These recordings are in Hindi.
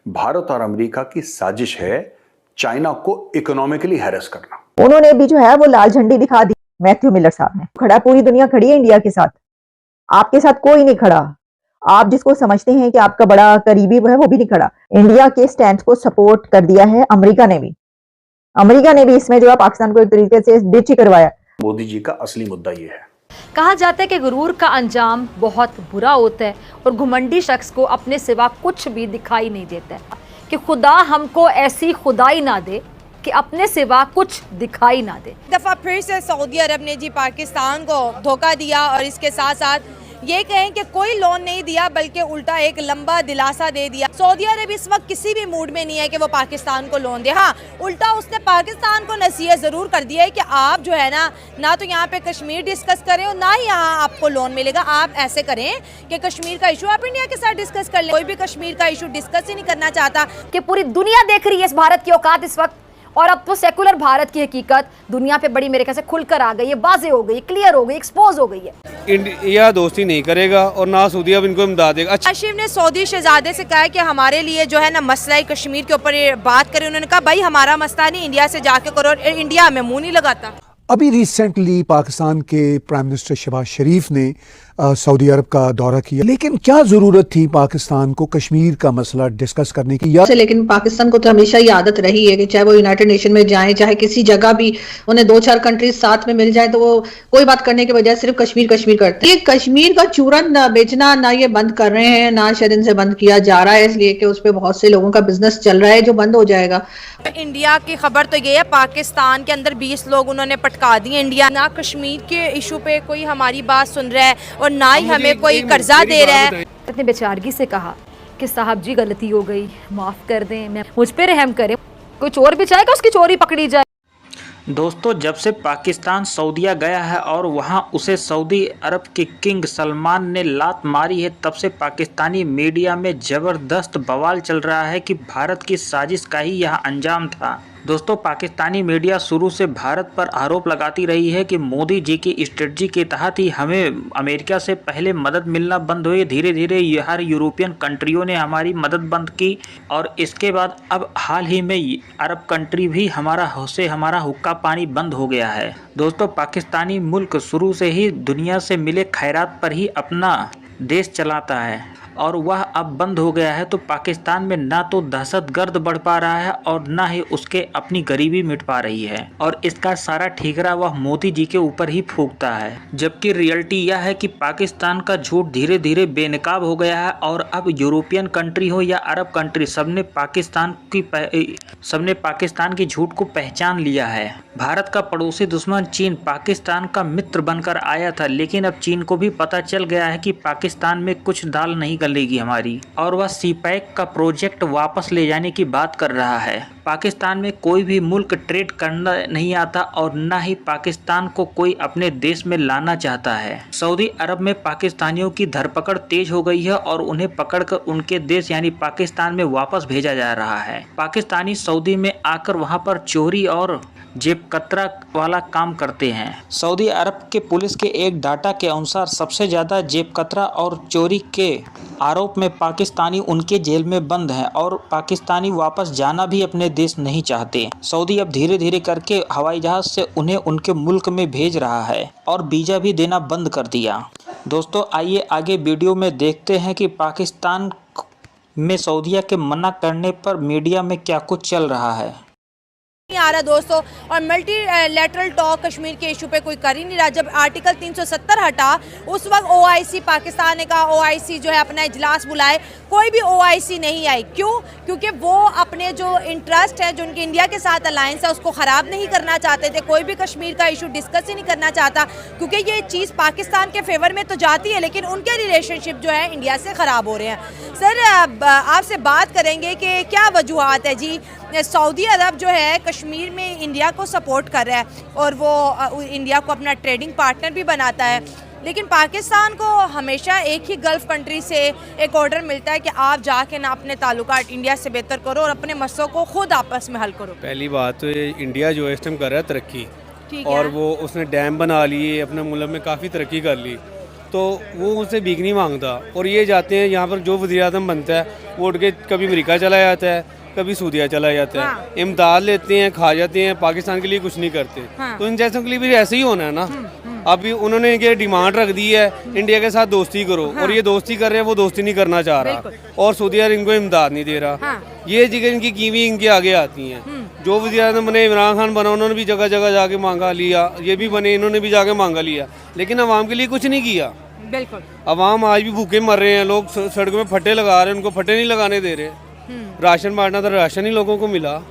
भारत और अमेरिका की साजिश है चाइना को इकोनॉमिकली हैरेस करना। उन्होंने भी जो है वो लाल झंडी दिखा दी। मैथ्यू मिलर साहब ने खड़ा, पूरी दुनिया खड़ी है इंडिया के साथ, आपके साथ कोई नहीं खड़ा। आप जिसको समझते हैं कि आपका बड़ा करीबी है वो भी नहीं खड़ा। इंडिया के स्टैंड को सपोर्ट कर दिया है अमेरिका ने भी इसमें जो है पाकिस्तान को एक तरीके से डिच ही करवाया। मोदी जी का असली मुद्दा ये है। कहा जाता है कि गुरूर का अंजाम बहुत बुरा होता है और घुमंडी शख्स को अपने सिवा कुछ भी दिखाई नहीं देता है। कि खुदा हमको ऐसी खुदाई ना दे कि अपने सिवा कुछ दिखाई ना दे। दफ़ा फिर से सऊदी अरब ने जी पाकिस्तान को धोखा दिया और इसके साथ साथ ये कहें कि कोई लोन नहीं दिया बल्कि उल्टा एक लंबा दिलासा दे दिया। सऊदी अरब इस वक्त किसी भी मूड में नहीं है कि वो पाकिस्तान को लोन दे। हाँ, उल्टा उसने पाकिस्तान को नसीहत ज़रूर कर दिया है कि आप जो है ना तो यहाँ पे कश्मीर डिस्कस करें और ना ही यहाँ आपको लोन मिलेगा। आप ऐसे करें कि कश्मीर का इशू आप इंडिया के साथ डिस्कस कर लें। कोई भी कश्मीर का इशू डिस्कस ही नहीं करना चाहता। कि पूरी दुनिया देख रही है इस भारत की औकात इस वक्त, और अब तो सेकुलर भारत की हकीकत दुनिया पे बड़ी मेरे ख्याल से खुलकर आ गई है, वाज़ेह हो गई, क्लियर हो गई, एक्सपोज हो गई है। इंडिया दोस्ती नहीं करेगा और ना सऊदी अब इनको इमदाद देगा। काशिफ ने सऊदी शहजादे से कहा कि हमारे लिए जो है ना मसला कश्मीर के ऊपर बात करें। उन्होंने कहा भाई हमारा मसला नहीं, इंडिया से जाके करो। इंडिया हमें मुंह नहीं लगाता। अभी रिसेंटली पाकिस्तान के प्राइम मिनिस्टर शहबाज शरीफ ने सऊदी अरब का दौरा किया, लेकिन क्या जरूरत थी पाकिस्तान को कश्मीर का मसला डिस्कस करने की? लेकिन पाकिस्तान को तो हमेशा ही आदत रही है कि चाहे वो यूनाइटेड नेशन में जाए, चाहे किसी जगह भी उन्हें 2-4 कंट्रीज साथ में मिल जाए तो वो कोई बात करने के बजाय सिर्फ कश्मीर करते हैं। ये कश्मीर का चूरन बेचना ना ये बंद कर रहे हैं, ना शायद इनसे बंद किया जा रहा है, इसलिए कि उस पर बहुत से लोगों का बिजनेस चल रहा है जो बंद हो जाएगा। इंडिया की खबर तो ये है, पाकिस्तान के अंदर 20 लोग उन्होंने पटका दिए। इंडिया ना कश्मीर के इशू पे कोई हमारी बात सुन रहा है और ना ही हमें कोई कर्जा दे रहा है। इतने बेचारगी से कहा कि साहब जी गलती हो गई, माफ़ कर दें, मैं मुझ पे रहम करें। कोई चोर भी चाहेगा उसकी चोरी पकड़ी जाए। दोस्तों, जब से पाकिस्तान सऊदीया गया है और वहां उसे सऊदी अरब के किंग सलमान ने लात मारी है, तब से पाकिस्तानी मीडिया में ज़बरदस्त बवाल चल रहा है कि भारत की साजिश का ही यह अंजाम था। दोस्तों, पाकिस्तानी मीडिया शुरू से भारत पर आरोप लगाती रही है कि मोदी जी की स्ट्रेटजी के तहत ही हमें अमेरिका से पहले मदद मिलना बंद हुई, धीरे धीरे हर यूरोपियन कंट्रियों ने हमारी मदद बंद की और इसके बाद अब हाल ही में अरब कंट्री भी हमारा हुक्का पानी बंद हो गया है। दोस्तों, पाकिस्तानी मुल्क शुरू से ही दुनिया से मिले खैरात पर ही अपना देश चलाता है और वह अब बंद हो गया है तो पाकिस्तान में ना तो दहशतगर्द बढ़ पा रहा है और ना ही उसके अपनी गरीबी मिट पा रही है और इसका सारा ठीकरा वह मोदी जी के ऊपर ही फूंकता है। जबकि रियलिटी यह है कि पाकिस्तान का झूठ धीरे धीरे बेनकाब हो गया है और अब यूरोपियन कंट्री हो या अरब कंट्री, सबने पाकिस्तान की झूठ को पहचान लिया है। भारत का पड़ोसी दुश्मन चीन पाकिस्तान का मित्र बनकर आया था, लेकिन अब चीन को भी पता चल गया है कि पाकिस्तान में कुछ दाल नहीं गलेगी हमारी और वह सीपैक का प्रोजेक्ट वापस ले जाने की बात कर रहा है। पाकिस्तान में कोई भी मुल्क ट्रेड करना नहीं आता और न ही पाकिस्तान को कोई अपने देश में लाना चाहता है। सऊदी अरब में पाकिस्तानियों की धरपकड़ तेज हो गई है और उन्हें पकड़कर उनके देश यानी पाकिस्तान में वापस भेजा जा रहा है। पाकिस्तानी सऊदी में आकर वहां पर चोरी और जेब कतरा वाला काम करते हैं। सऊदी अरब के पुलिस के एक डाटा के अनुसार सबसे ज़्यादा जेब कतरा और चोरी के आरोप में पाकिस्तानी उनके जेल में बंद हैं और पाकिस्तानी वापस जाना भी अपने देश नहीं चाहते। सऊदी अब धीरे धीरे करके हवाई जहाज़ से उन्हें उनके मुल्क में भेज रहा है और वीज़ा भी देना बंद कर दिया। दोस्तों, आइए आगे वीडियो में देखते हैं कि पाकिस्तान में सऊदीया के मना करने पर मीडिया में क्या कुछ चल रहा है। नहीं आ रहा दोस्तों, और मल्टीलैटरल टॉक कश्मीर के इशू पे कोई कर ही नहीं रहा। जब आर्टिकल 370 हटा उस वक्त OIC पाकिस्तान ने कहा OIC जो है अपना इजलास बुलाए, कोई भी OIC नहीं आई। क्यों? क्योंकि वो अपने जो इंटरेस्ट है, जो उनके इंडिया के साथ अलायंस है, उसको ख़राब नहीं करना चाहते थे। कोई भी कश्मीर का इशू डिस्कस ही नहीं करना चाहता क्योंकि ये चीज़ पाकिस्तान के फेवर में तो जाती है लेकिन उनके रिलेशनशिप जो है इंडिया से ख़राब हो रहे हैं। सर, आपसे बात करेंगे कि क्या वजूहत है जी, सऊदी अरब जो है कश्मीर में इंडिया को सपोर्ट कर रहा है और वो इंडिया को अपना ट्रेडिंग पार्टनर भी बनाता है, लेकिन पाकिस्तान को हमेशा एक ही गल्फ़ कंट्री से एक ऑर्डर मिलता है कि आप जाके ना अपने ताल्लुकात इंडिया से बेहतर करो और अपने मसलों को खुद आपस में हल करो। पहली बात तो इंडिया जो है इस टाइम कर रहा है तरक्की, ठीक और है। वो उसने डैम बना लिए, अपने मुल्क में काफ़ी तरक्की कर ली, तो वो उससे भीख नहीं मांगता। और ये जाते हैं यहाँ पर जो वज़ीर-ए-आज़म बनता है वो उठ के कभी अमेरिका चला जाता है, कभी सऊदीया चला जाता है। हाँ। इमदाद लेते हैं, खा जाते हैं, पाकिस्तान के लिए कुछ नहीं करते। हाँ। तो इन जैसों के लिए भी ऐसे ही होना है ना। अभी उन्होंने ये डिमांड रख दी है इंडिया के साथ दोस्ती करो, और ये दोस्ती कर रहे हैं, वो दोस्ती नहीं करना चाह रहा, और सऊदी अरब इनको इमदाद नहीं दे रहा। ये जगह इनकी कीवी इनके आगे आती हैं। जो वज़ीर-ए-आज़म बने, इमरान खान बना, उन्होंने भी जगह जगह जाके मांगा लिया, ये भी बने, इन्होंने भी जाके मांगा लिया, लेकिन अवाम के लिए कुछ नहीं किया। बिल्कुल। अवाम आज भी भूखे मर रहे हैं, लोग सड़कों में फट्टे लगा रहे हैं, उनको फट्टे नहीं लगाने दे रहे। राशन बांटना था, राशन ही लोगों को मिला।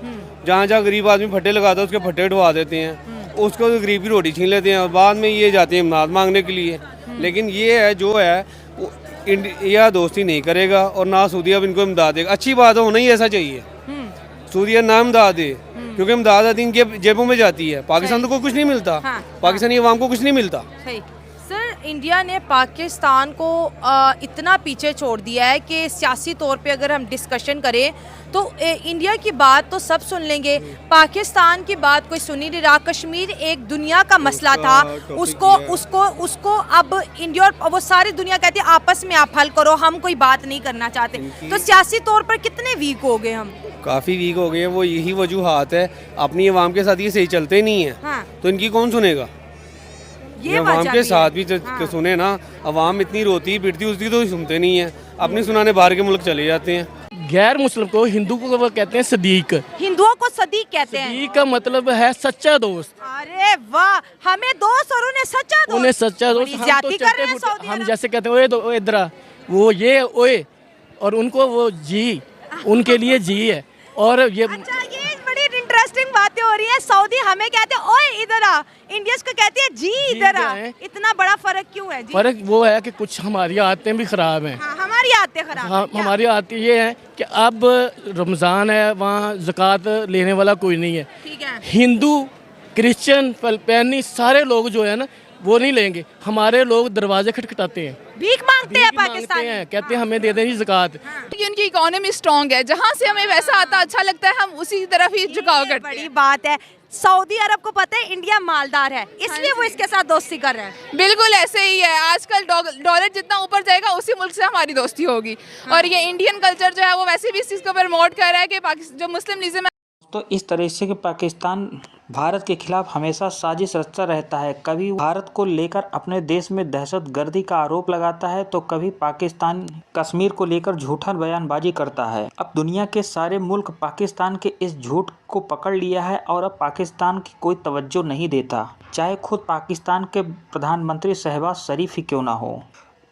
जहाँ जहाँ गरीब आदमी फट्टे लगाता है उसके फट्टे उठवा देते हैं, उसको तो गरीब की रोटी छीन लेते हैं, और बाद में ये जाते हैं इमदाद मांगने के लिए। लेकिन ये है जो है वो इंडिया दोस्ती नहीं करेगा, और ना सऊदी अरब इनको इमदाद देगा। अच्छी बात होना ही ऐसा चाहिए, सऊदी अरब ना इमदाद दे, क्योंकि इमदाद आती इनके जेबों में जाती है। पाकिस्तान तो को कुछ नहीं मिलता, पाकिस्तानी अवाम को कुछ नहीं मिलता। सही। सर, इंडिया ने पाकिस्तान को इतना पीछे छोड़ दिया है कि सियासी तौर पे अगर हम डिस्कशन करें तो इंडिया की बात तो सब सुन लेंगे, पाकिस्तान की बात कोई सुन ही नहीं रहा। कश्मीर एक दुनिया का मसला था, उसको अब इंडिया और वो सारी दुनिया कहती है आपस में आप हल करो, हम कोई बात नहीं करना चाहते। तो सियासी तौर पर कितने वीक हो गए हम? काफ़ी वीक हो गए हैं। वो यही वजूहात है, अपनी अवाम के साथ ये सही चलते नहीं है। हाँ। तो इनकी कौन सुनेगा? ये अवाम के साथ भी तो सुने ना। अवाम इतनी रोती पिटती उसकी तो सुनते नहीं है, अपनी सुनाने बाहर के मुल्क चले जाते हैं। गैर मुस्लिम को, हिंदू को वो कहते हैं सदीक। हिंदुओं को सदीक कहते हैं। सदीक का मतलब है सच्चा दोस्त। अरे वाह, हमें दोस्त और उन्हें सच्चा दोस्त। उन्हें सच्चा दोस्त। बड़ी ज्यादती कर रहे हैं सऊदी हम अरब। जैसे कहते हैं ओए इधर आ, वो ये ओए, और उनको वो जी, उनके लिए जी है। और ये अच्छा, ये बड़ी इंटरेस्टिंग बातें हो रही हैं। सऊदी हमें कहते हैं ओए इधर आ, इंडियंस को कहते हैं जी इधर आ। इतना बड़ा फर्क क्यों है जी? फर्क वो है कि कुछ हमारी आदतें भी खराब हैं। हाँ, हमारी आदतें खराब हाँ, हैं। हमारी आदतें ये है कि अब रमज़ान है, वहाँ ज़कात लेने वाला कोई नहीं है। ठीक है। हिंदू, क्रिश्चियन, फिलिपाइनी सारे लोग जो है ना वो नहीं लेंगे। हमारे लोग दरवाजे खटखटाते हैं, भीख मांगते हैं भीख मांगते पाकिस्तान। हैं, कहते हैं हमें दे दें ज़कात। क्योंकि उनकी इकोनॉमी स्ट्रांग है, जहाँ से हमें वैसा आता अच्छा लगता है हम उसी तरफ ही झुकाव करते हैं। बड़ी बात है। सऊदी अरब को पता है इंडिया मालदार है, इसलिए वो इसके साथ दोस्ती कर रहे हैं। बिल्कुल ऐसे ही है। आजकल डॉलर जितना ऊपर जाएगा उसी मुल्क से हमारी दोस्ती होगी। और ये इंडियन कल्चर जो है वो वैसे भी इस चीज़ को प्रमोट कर रहा है कि जो मुस्लिम तो इस तरह से कि पाकिस्तान भारत के खिलाफ हमेशा साजिश रचता रहता है। कभी भारत को लेकर अपने देश में दहशतगर्दी का आरोप लगाता है, तो कभी पाकिस्तान कश्मीर को लेकर झूठा बयानबाजी करता है। अब दुनिया के सारे मुल्क पाकिस्तान के इस झूठ को पकड़ लिया है और अब पाकिस्तान की कोई तवज्जो नहीं देता, चाहे खुद पाकिस्तान के प्रधानमंत्री शहबाज शरीफ ही क्यों ना हो।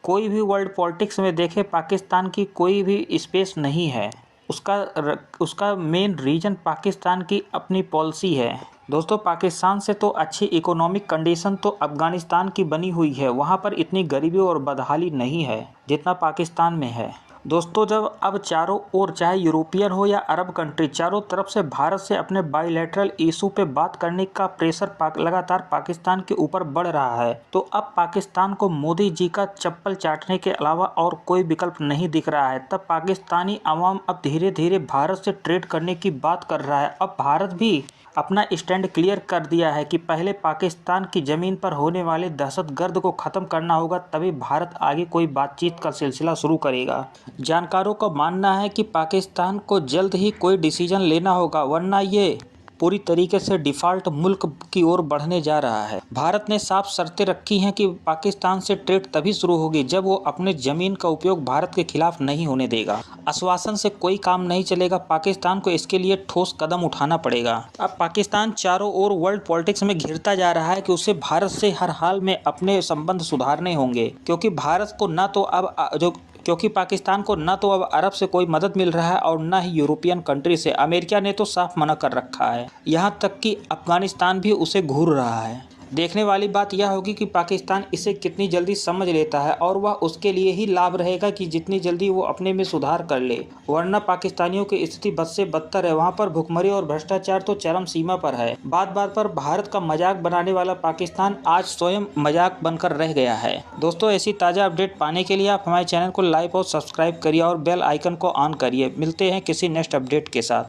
कोई भी वर्ल्ड पॉलिटिक्स में देखे, पाकिस्तान की कोई भी स्पेस नहीं है। उसका मेन रीजन पाकिस्तान की अपनी पॉलिसी है। दोस्तों, पाकिस्तान से तो अच्छी इकोनॉमिक कंडीशन तो अफगानिस्तान की बनी हुई है, वहाँ पर इतनी गरीबी और बदहाली नहीं है जितना पाकिस्तान में है। दोस्तों, जब अब चारों ओर, चाहे यूरोपियन हो या अरब कंट्री, चारों तरफ से भारत से अपने बायलैटरल इशू पे बात करने का प्रेशर लगातार पाकिस्तान के ऊपर बढ़ रहा है, तो अब पाकिस्तान को मोदी जी का चप्पल चाटने के अलावा और कोई विकल्प नहीं दिख रहा है। तब पाकिस्तानी अवाम अब धीरे धीरे भारत से ट्रेड करने की बात कर रहा है। अब भारत भी अपना स्टैंड क्लियर कर दिया है कि पहले पाकिस्तान की ज़मीन पर होने वाले दहशतगर्द को ख़त्म करना होगा, तभी भारत आगे कोई बातचीत का सिलसिला शुरू करेगा। जानकारों का मानना है कि पाकिस्तान को जल्द ही कोई डिसीजन लेना होगा, वरना ये पूरी तरीके से डिफ़ॉल्ट मुल्क की ओर बढ़ने जा रहा है। भारत ने साफ शर्तें रखी हैं कि पाकिस्तान से ट्रेड तभी शुरू होगी जब वो अपने ज़मीन का उपयोग भारत के खिलाफ नहीं होने देगा। आश्वासन से कोई काम नहीं चलेगा, पाकिस्तान को इसके लिए ठोस कदम उठाना पड़ेगा। अब पाकिस्तान चारों ओर वर्ल्ड पॉलिटिक्स में घिरता जा रहा है कि उसे भारत से हर हाल में अपने संबंध सुधारने होंगे, क्योंकि पाकिस्तान को न तो अब अरब से कोई मदद मिल रहा है और न ही यूरोपियन कंट्री से। अमेरिका ने तो साफ मना कर रखा है, यहाँ तक कि अफगानिस्तान भी उसे घूर रहा है। देखने वाली बात यह होगी कि पाकिस्तान इसे कितनी जल्दी समझ लेता है, और वह उसके लिए ही लाभ रहेगा कि जितनी जल्दी वो अपने में सुधार कर ले, वरना पाकिस्तानियों की स्थिति बद से बदतर है। वहाँ पर भुखमरी और भ्रष्टाचार तो चरम सीमा पर है। बात बात पर भारत का मजाक बनाने वाला पाकिस्तान आज स्वयं मजाक बनकर रह गया है। दोस्तों, ऐसी ताज़ा अपडेट पाने के लिए आप हमारे चैनल को लाइक और सब्सक्राइब करिए और बेल आइकन को ऑन करिए। मिलते हैं किसी नेक्स्ट अपडेट के साथ।